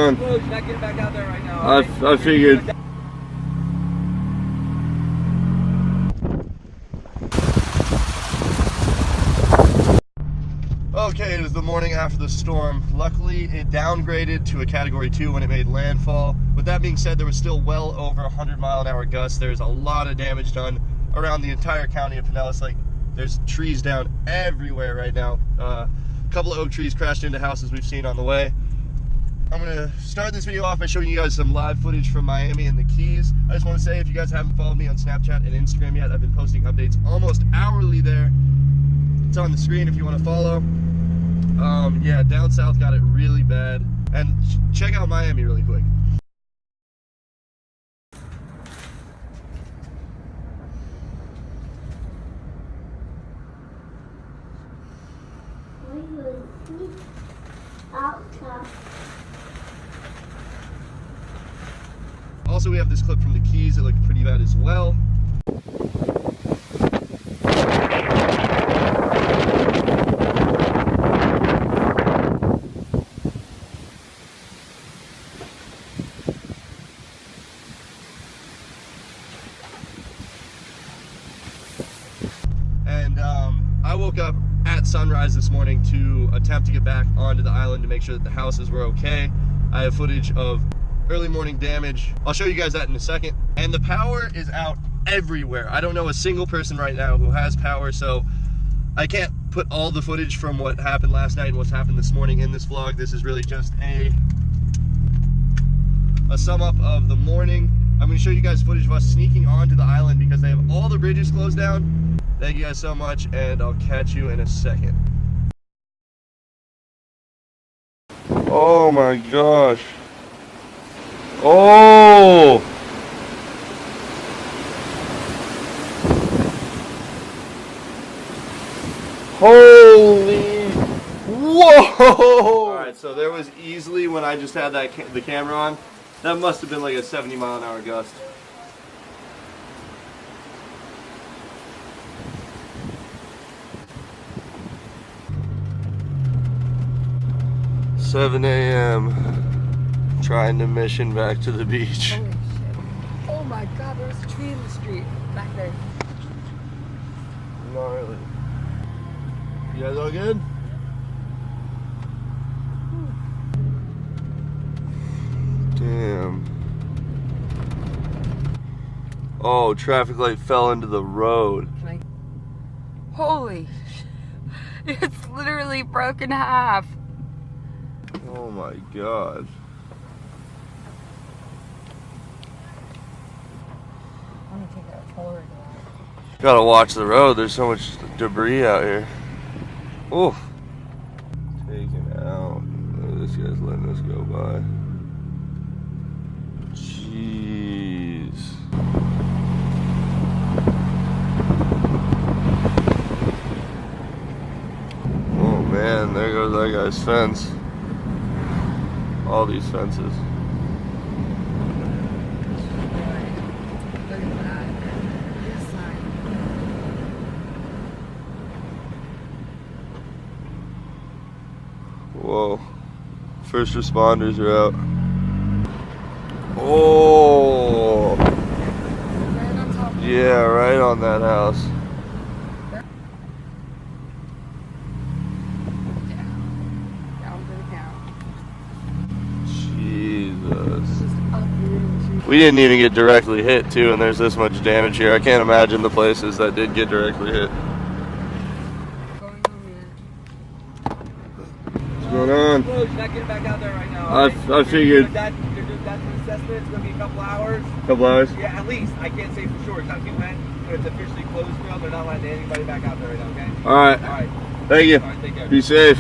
on? Close, not getting back out there right now. I figured. Okay, it is the morning after the storm. Luckily, it downgraded to a Category 2 when it made landfall. With that being said, there was still well over 100-mile-an-hour gusts. There's a lot of damage done around the entire county of Pinellas. Like, there's trees down everywhere right now. A couple of oak trees crashed into houses we've seen on the way. I'm gonna start this video off by showing you guys some live footage from Miami and the Keys. I just want to say, if you guys haven't followed me on Snapchat and Instagram yet, I've been posting updates almost hourly there. It's on the screen if you want to follow. Yeah, down south got it really bad. And check out Miami really quick. Also, we have this clip from the Keys that looked pretty bad as well. And I woke up at sunrise this morning to attempt to get back onto the island to make sure that the houses were okay. I have footage of early morning damage. I'll show you guys that in a second. And the power is out everywhere. I don't know a single person right now who has power, so I can't put all the footage from what happened last night and what's happened this morning in this vlog. This is really just a sum up of the morning. I'm going to show you guys footage of us sneaking onto the island because they have all the bridges closed down. Thank you guys so much, and I'll catch you in a second. Oh my gosh. Oh! Holy! Whoa! Alright, so there was easily, when I just had the camera on, that must have been like a 70-mile-an-hour gust. $7 a.m. Trying to mission back to the beach. Holy shit. Oh my god, there was a tree in the street back there. Gnarly. You guys all good? Damn. Oh, traffic light fell into the road. Holy shit. It's literally broken in half. Oh my god. Let me take that forward. Gotta watch the road, there's so much debris out here. Oof. Taken out. Oh, this guy's letting us go by. Jeez. Oh man, there goes that guy's fence. All these fences. Look at that. This side. Whoa. First responders are out. Oh. Right on top of Yeah, right on that house. down to the count. Jesus. Just up here. We didn't even get directly hit too, and there's this much damage here. I can't imagine the places that did get directly hit. Going over here. What's going on? Close, not getting back out there right now. I figured. That's an assessment. It's going to be a couple hours. Couple hours? Yeah, at least. I can't say for sure. It's not too wet, but it's officially closed now. They're not letting anybody back out there right now, okay? Alright. All right. Thank you. All right, take care. Be safe.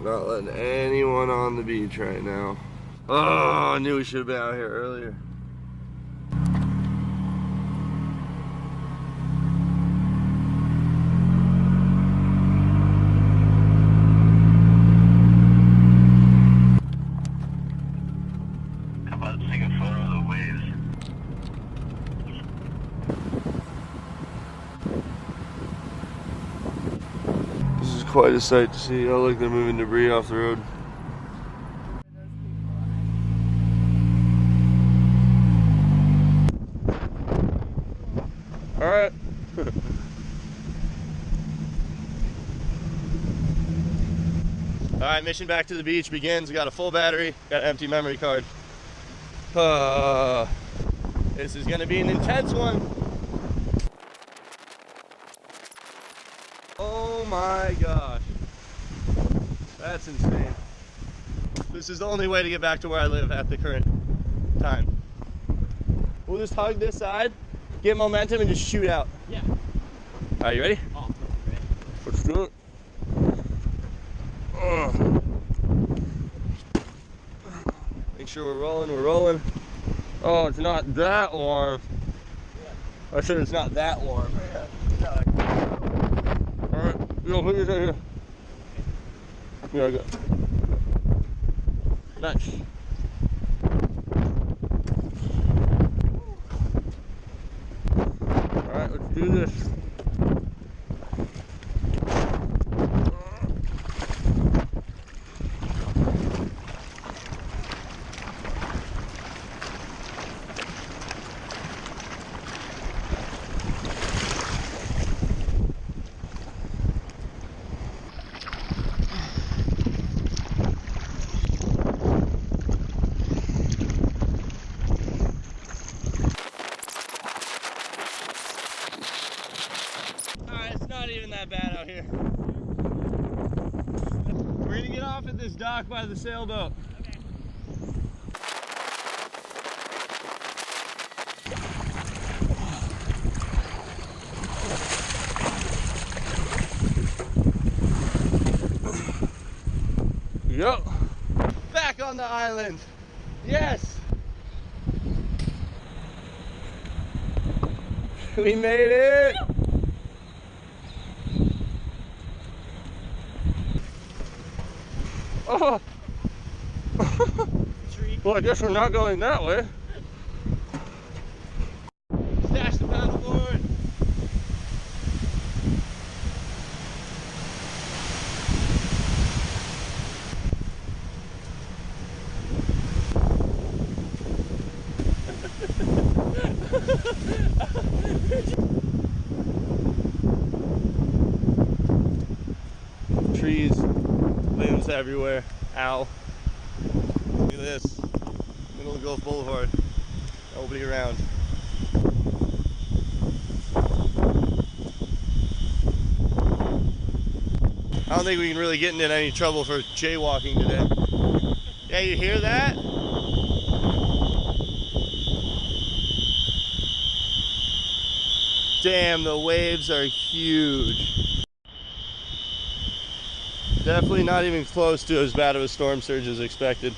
Not letting anyone on the beach right now. Oh, I knew we should have been out here earlier. quite a sight to see. Oh, look, they're moving debris off the road. All right. All right, mission back to the beach begins. We got a full battery, got an empty memory card. This is gonna be an intense one. Oh my gosh. That's insane. This is the only way to get back to where I live at the current time. We'll just hug this side, get momentum, and just shoot out. Yeah. All right, you ready? Oh, ready. Let's do it. Make sure we're rolling, we're rolling. Oh, it's not that warm. I said it's not that warm. Alright, yo, put yours right here. Here I go. Nice. Alright, let's do this. Not even that bad out here. We're gonna get off at this dock by the sailboat. Okay. Yep. Back on the island. Yes. We made it. Oh. Well, I guess we're not going that way. Stash the paddleboard. Trees, limbs everywhere. Ow. Look at this. Middle of Gulf Boulevard. Nobody around. I don't think we can really get into any trouble for jaywalking today. Yeah, you hear that? Damn, the waves are huge. Definitely not even close to as bad of a storm surge as expected.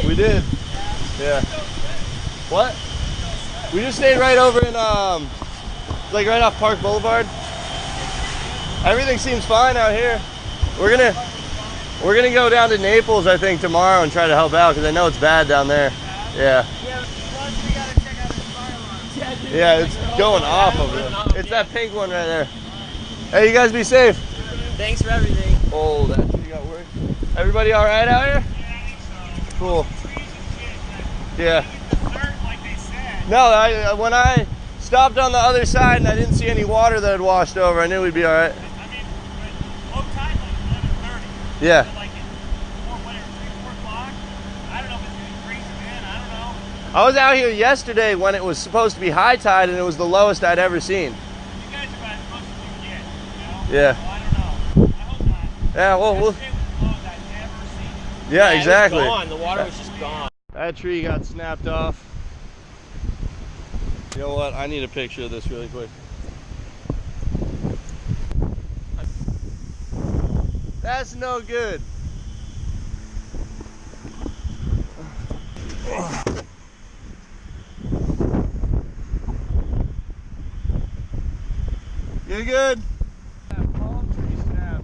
We did. Yeah. What? We just stayed right over in, like right off Park Boulevard. Everything seems fine out here. We're gonna go down to Naples, I think, tomorrow and try to help out because I know it's bad down there. Yeah. Yeah, it's going off over there. It's that pink one right there. Hey, you guys be safe. Thanks for everything. Oh, that tree got worked. Everybody all right out here? Yeah, I think so. Cool. Trees and shit, but Yeah. the dirt, like they said. No, when I stopped on the other side and I didn't see any water that had washed over, I knew we'd be all right. I mean, but low tide like 11:30. Yeah. So like at 4 o'clock. I don't know if it's getting crazy, man. I don't know. I was out here yesterday when it was supposed to be high tide and it was the lowest I'd ever seen. You guys are about as close as you get, you know? Yeah. So I don't know. I hope not. Yeah, well, That we'll shit was the lowest I've ever seen. yeah, exactly. It was gone. The water was just gone. That tree got snapped off. You know what? I need a picture of this really quick. That's no good. You're good. That palm tree snapped.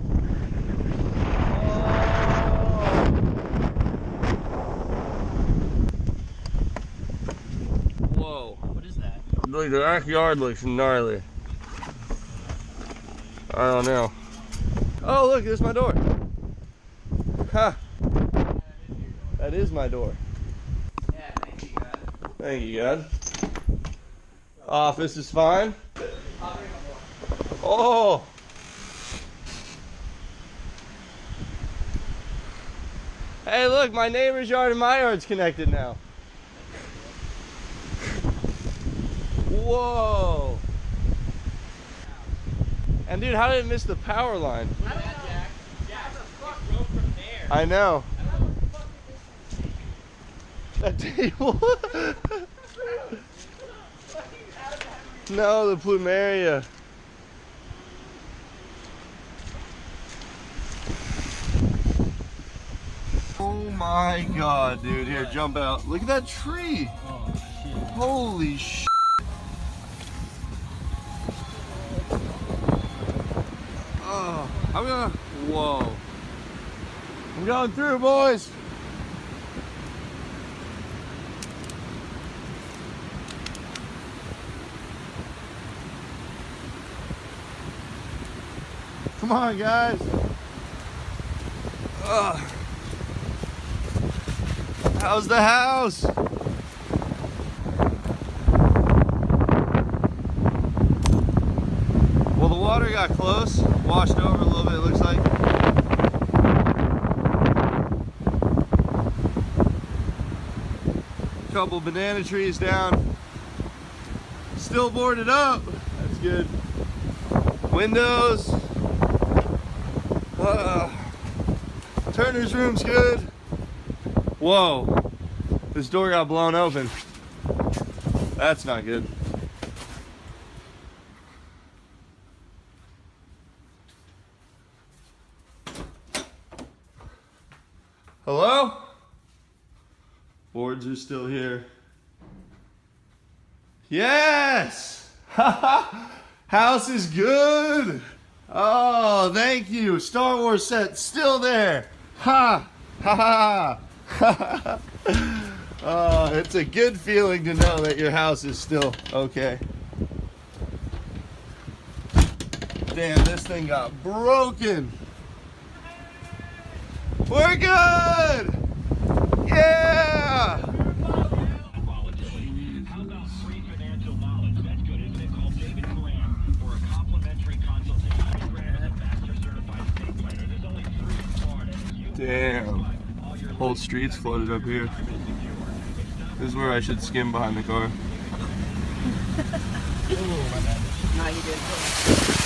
Whoa. What is that? Look, the backyard looks gnarly. I don't know. Oh, look, there's my door. Ha! That is my door. Yeah, thank you, God. Thank you, God. Office is fine. Oh! Hey, look, my neighbor's yard and my yard's connected now. Whoa! And dude, how did it miss the power line? I know. That table? No, the plumeria. Oh my god, dude. Here, jump out. Look at that tree. Oh, shit. Holy shit. Oh, I'm gonna. Whoa. I'm going through, boys. Come on, guys. How's the house? Well, the water got close, washed over a little bit, it looks like. Couple banana trees down. Still boarded up. That's good. Windows. Turner's room's good. Whoa. This door got blown open. That's not good. Hello? Boards are still here. Yes! House is good! Oh, thank you. Star Wars set still there. Ha! Ha ha! Oh, it's a good feeling to know that your house is still okay. Damn, this thing got broken. We're good! Yeah! Damn. Whole street's flooded up here. This is where I should skim behind the car. No, you didn't.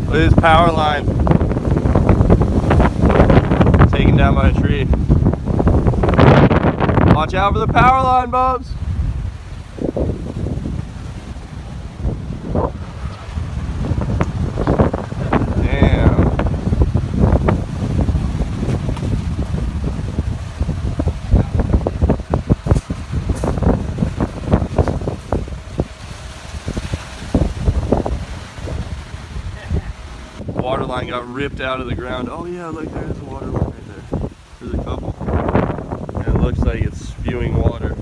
Look at this power line. Taken down by a tree. Watch out for the power line, Bubs. Damn. Water line got ripped out of the ground. Oh yeah, look, there's a water line right there. There's a couple. And it looks like it's spewing water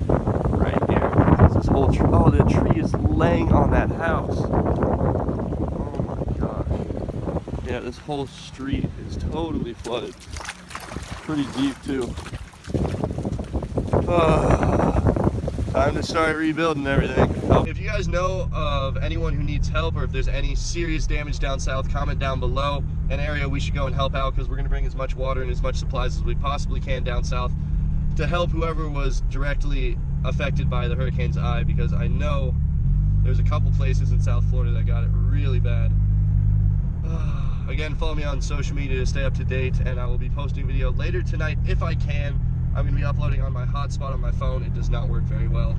right here. This whole tree. Oh, the tree is laying on that house. Oh my gosh. Yeah, this whole street is totally flooded. Pretty deep too. Time to start rebuilding everything. If you guys know of anyone who needs help, or if there's any serious damage down south, comment down below an area we should go and help out, because we're going to bring as much water and as much supplies as we possibly can down south to help whoever was directly affected by the hurricane's eye, because I know there's a couple places in South Florida that got it really bad. Again, follow me on social media to stay up to date, and I will be posting a video later tonight if I can. I'm going to be uploading on my hotspot on my phone. It does not work very well.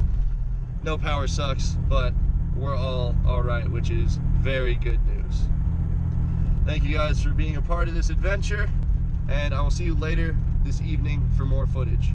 No power sucks, but we're all alright, which is very good news. Thank you guys for being a part of this adventure, and I will see you later this evening for more footage.